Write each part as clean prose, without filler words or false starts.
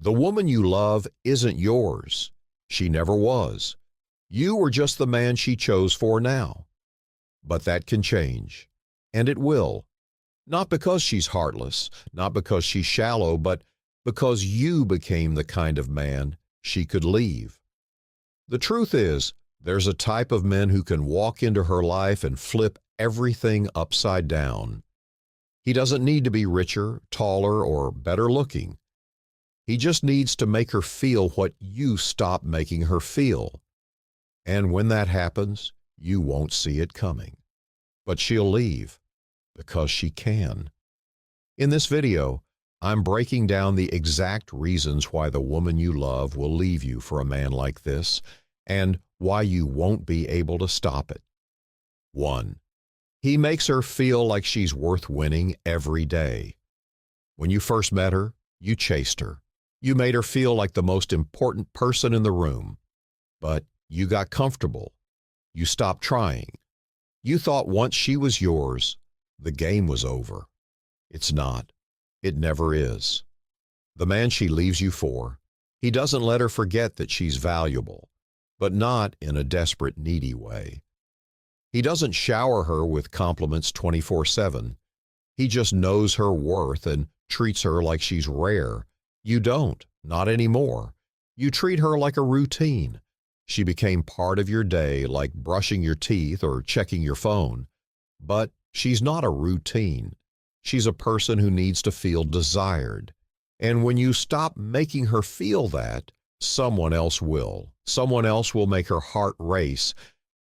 The woman you love isn't yours. She never was. You were just the man she chose for now. But that can change. And it will. Not because she's heartless, not because she's shallow, but because you became the kind of man she could leave. The truth is, there's a type of men who can walk into her life and flip everything upside down. He doesn't need to be richer, taller, or better looking. He just needs to make her feel what you stop making her feel. And when that happens, you won't see it coming. But she'll leave, because she can. In this video, I'm breaking down the exact reasons why the woman you love will leave you for a man like this, and why you won't be able to stop it. 1. He makes her feel like she's worth winning every day. When you first met her, you chased her. You made her feel like the most important person in the room. But you got comfortable. You stopped trying. You thought once she was yours, the game was over. It's not. It never is. The man she leaves you for, he doesn't let her forget that she's valuable, but not in a desperate, needy way. He doesn't shower her with compliments 24/7. He just knows her worth and treats her like she's rare. You don't, not anymore. You treat her like a routine. She became part of your day, like brushing your teeth or checking your phone. But she's not a routine. She's a person who needs to feel desired. And when you stop making her feel that, someone else will. Someone else will make her heart race,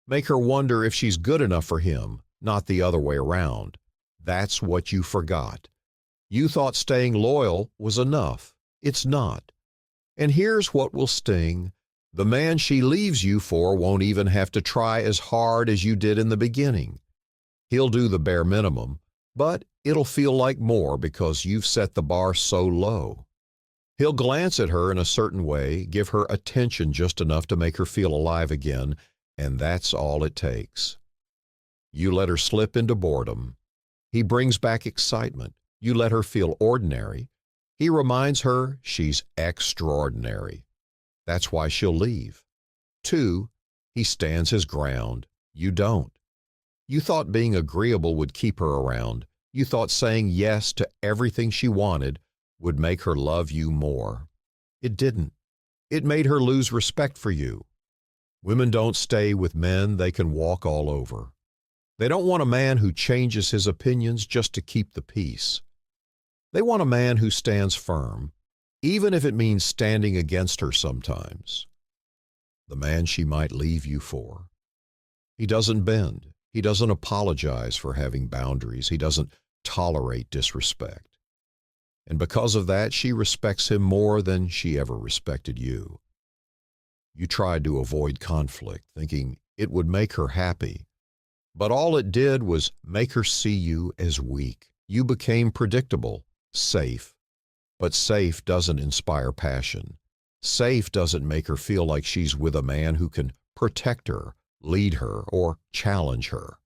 make her wonder if she's good enough for him, not the other way around. That's what you forgot. You thought staying loyal was enough. It's not. And here's what will sting. The man she leaves you for won't even have to try as hard as you did in the beginning. He'll do the bare minimum, but it'll feel like more because you've set the bar so low. He'll glance at her in a certain way, give her attention just enough to make her feel alive again, and that's all it takes. You let her slip into boredom. He brings back excitement. You let her feel ordinary. He reminds her she's extraordinary. That's why she'll leave. 2, he stands his ground. You don't. You thought being agreeable would keep her around. You thought saying yes to everything she wanted would make her love you more. It didn't. It made her lose respect for you. Women don't stay with men they can walk all over. They don't want a man who changes his opinions just to keep the peace. They want a man who stands firm, even if it means standing against her sometimes. The man she might leave you for. He doesn't bend. He doesn't apologize for having boundaries. He doesn't tolerate disrespect. And because of that, she respects him more than she ever respected you. You tried to avoid conflict, thinking it would make her happy. But all it did was make her see you as weak. You became predictable, safe. But safe doesn't inspire passion. Safe doesn't make her feel like she's with a man who can protect her, lead her, or challenge her.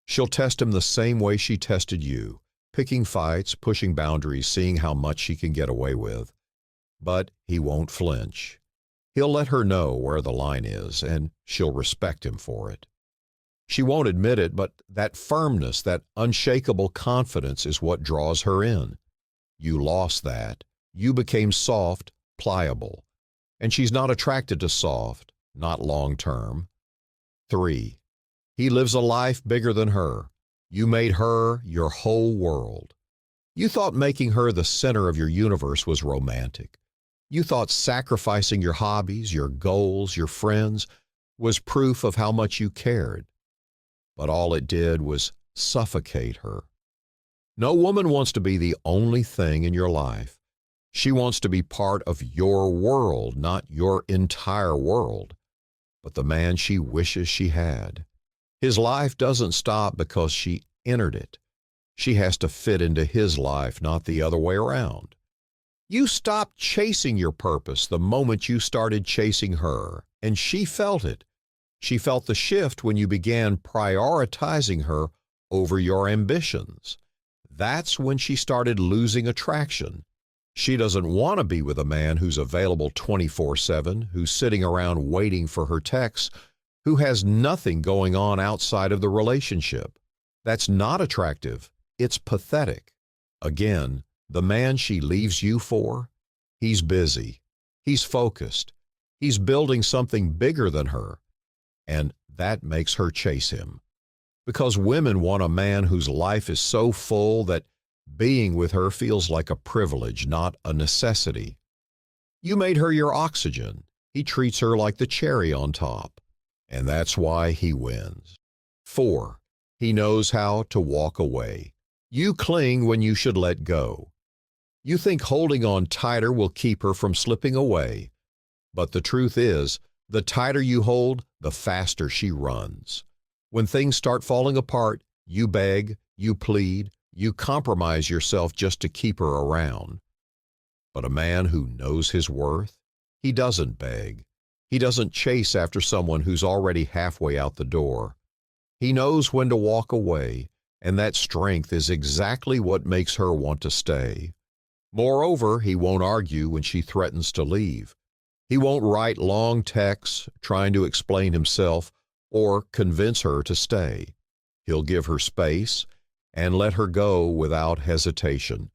She'll test him the same way she tested you, picking fights, pushing boundaries, seeing how much she can get away with. But he won't flinch. He'll let her know where the line is, and she'll respect him for it. She won't admit it, but that firmness, that unshakable confidence is what draws her in. You lost that. You became soft, pliable. And she's not attracted to soft, not long-term. 3, he lives a life bigger than her. You made her your whole world. You thought making her the center of your universe was romantic. You thought sacrificing your hobbies, your goals, your friends was proof of how much you cared. But all it did was suffocate her. No woman wants to be the only thing in your life. She wants to be part of your world, not your entire world, but the man she wishes she had. His life doesn't stop because she entered it. She has to fit into his life, not the other way around. You stopped chasing your purpose the moment you started chasing her, and she felt it. She felt the shift when you began prioritizing her over your ambitions. That's when she started losing attraction. She doesn't want to be with a man who's available 24/7, who's sitting around waiting for her texts, who has nothing going on outside of the relationship. That's not attractive. It's pathetic. Again, the man she leaves you for, he's busy. He's focused. He's building something bigger than her. And that makes her chase him. Because women want a man whose life is so full that being with her feels like a privilege, not a necessity. You made her your oxygen. He treats her like the cherry on top. And that's why he wins. 4. He knows how to walk away. You cling when you should let go. You think holding on tighter will keep her from slipping away. But the truth is, the tighter you hold, the faster she runs. When things start falling apart, you beg, you plead, you compromise yourself just to keep her around. But a man who knows his worth, he doesn't beg. He doesn't chase after someone who's already halfway out the door. He knows when to walk away, and that strength is exactly what makes her want to stay. Moreover, he won't argue when she threatens to leave. He won't write long texts trying to explain himself or convince her to stay. He'll give her space and let her go without hesitation,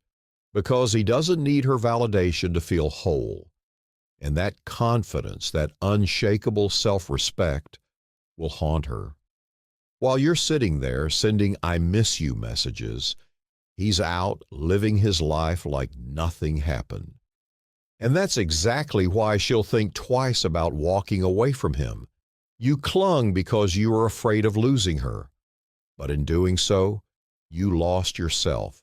because he doesn't need her validation to feel whole. And that confidence, that unshakable self-respect, will haunt her. While you're sitting there sending "I miss you" messages, he's out living his life like nothing happened. And that's exactly why she'll think twice about walking away from him. You clung because you were afraid of losing her. But in doing so, you lost yourself.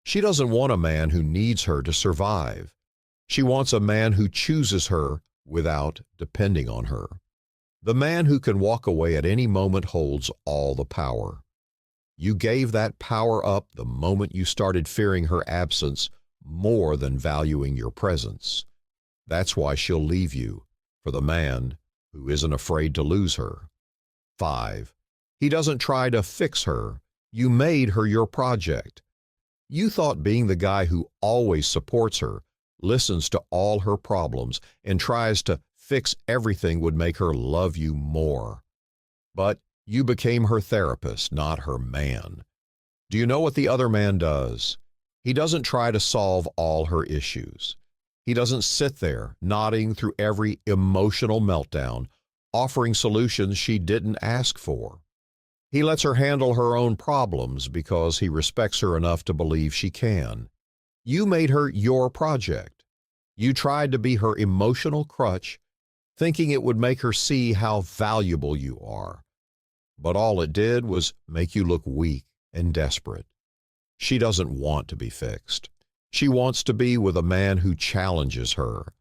She doesn't want a man who needs her to survive. She wants a man who chooses her without depending on her. The man who can walk away at any moment holds all the power. You gave that power up the moment you started fearing her absence more than valuing your presence. That's why she'll leave you for the man who isn't afraid to lose her. 5. He doesn't try to fix her. You made her your project. You thought being the guy who always supports her, listens to all her problems, and tries to fix everything would make her love you more. But you became her therapist, not her man. Do you know what the other man does? He doesn't try to solve all her issues. He doesn't sit there nodding through every emotional meltdown, offering solutions she didn't ask for. He lets her handle her own problems because he respects her enough to believe she can. You made her your project. You tried to be her emotional crutch, thinking it would make her see how valuable you are. But all it did was make you look weak and desperate. She doesn't want to be fixed. She wants to be with a man who challenges her,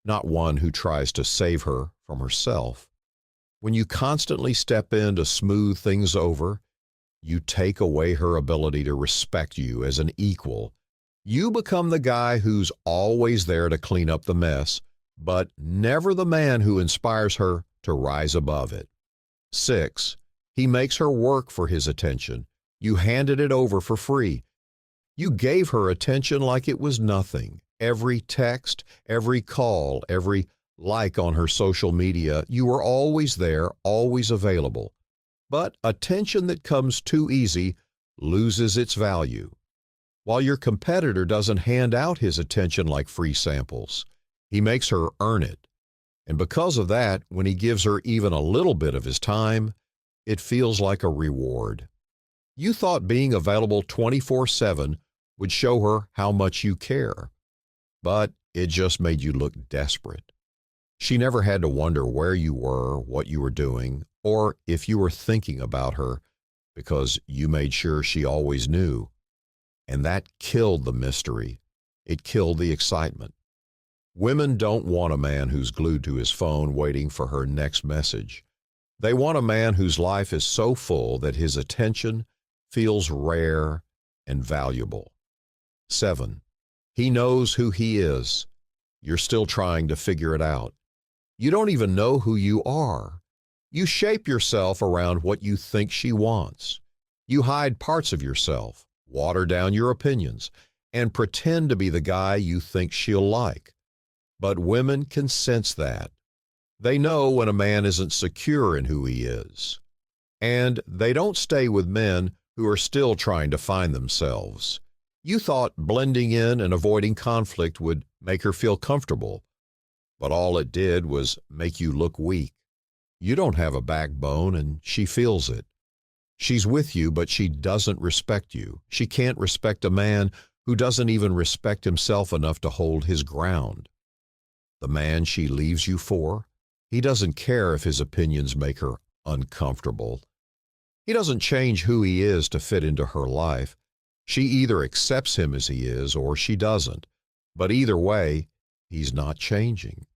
not one who tries to save her from herself. When you constantly step in to smooth things over, you take away her ability to respect you as an equal. You become the guy who's always there to clean up the mess, but never the man who inspires her to rise above it. 6. He makes her work for his attention. You handed it over for free. You gave her attention like it was nothing. Every text, every call, every like on her social media, you were always there, always available. But attention that comes too easy loses its value. While your competitor doesn't hand out his attention like free samples, he makes her earn it. And because of that, when he gives her even a little bit of his time, it feels like a reward. You thought being available 24/7 would show her how much you care, but it just made you look desperate. She never had to wonder where you were, what you were doing, or if you were thinking about her, because you made sure she always knew. And that killed the mystery. It killed the excitement. Women don't want a man who's glued to his phone waiting for her next message. They want a man whose life is so full that his attention feels rare and valuable. 7. He knows who he is. You're still trying to figure it out. You don't even know who you are. You shape yourself around what you think she wants. You hide parts of yourself, water down your opinions, and pretend to be the guy you think she'll like. But women can sense that. They know when a man isn't secure in who he is. And they don't stay with men who are still trying to find themselves. You thought blending in and avoiding conflict would make her feel comfortable, but all it did was make you look weak. You don't have a backbone, and she feels it. She's with you, but she doesn't respect you. She can't respect a man who doesn't even respect himself enough to hold his ground. The man she leaves you for, he doesn't care if his opinions make her uncomfortable. He doesn't change who he is to fit into her life. She either accepts him as he is or she doesn't. But either way, he's not changing.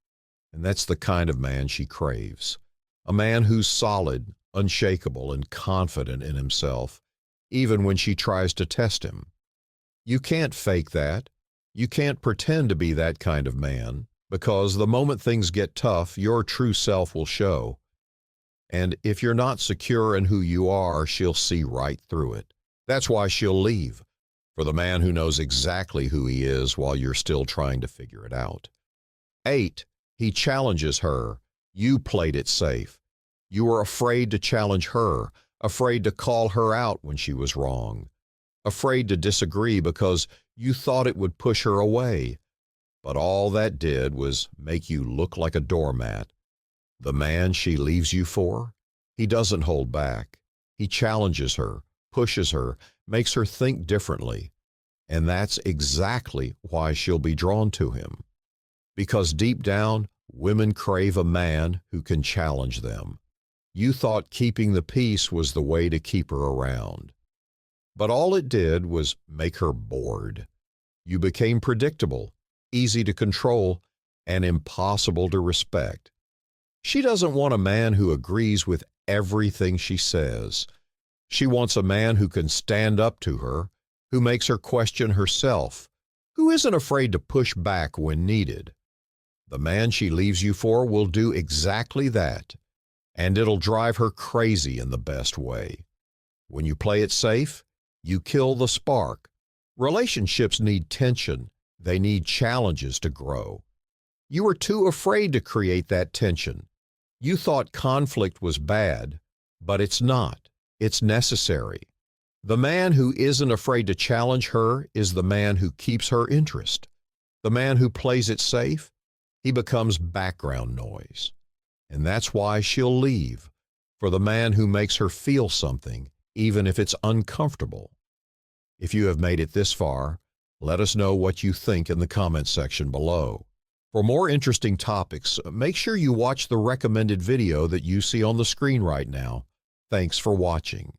And that's the kind of man she craves. A man who's solid, unshakable, and confident in himself, even when she tries to test him. You can't fake that. You can't pretend to be that kind of man, because the moment things get tough, your true self will show. And if you're not secure in who you are, she'll see right through it. That's why she'll leave, for the man who knows exactly who he is while you're still trying to figure it out. 8, he challenges her. You played it safe. You were afraid to challenge her, afraid to call her out when she was wrong, afraid to disagree because you thought it would push her away. But all that did was make you look like a doormat. The man she leaves you for, he doesn't hold back. He challenges her, pushes her, makes her think differently. And that's exactly why she'll be drawn to him. Because deep down, women crave a man who can challenge them. You thought keeping the peace was the way to keep her around. But all it did was make her bored. You became predictable, easy to control, and impossible to respect. She doesn't want a man who agrees with everything she says. She wants a man who can stand up to her, who makes her question herself, who isn't afraid to push back when needed. The man she leaves you for will do exactly that, and it'll drive her crazy in the best way. When you play it safe, you kill the spark. Relationships need tension. They need challenges to grow. You were too afraid to create that tension. You thought conflict was bad, but it's not. It's necessary. The man who isn't afraid to challenge her is the man who keeps her interest. The man who plays it safe, he becomes background noise. And that's why she'll leave, for the man who makes her feel something, even if it's uncomfortable. If you have made it this far, let us know what you think in the comment section below. For more interesting topics, make sure you watch the recommended video that you see on the screen right now. Thanks for watching.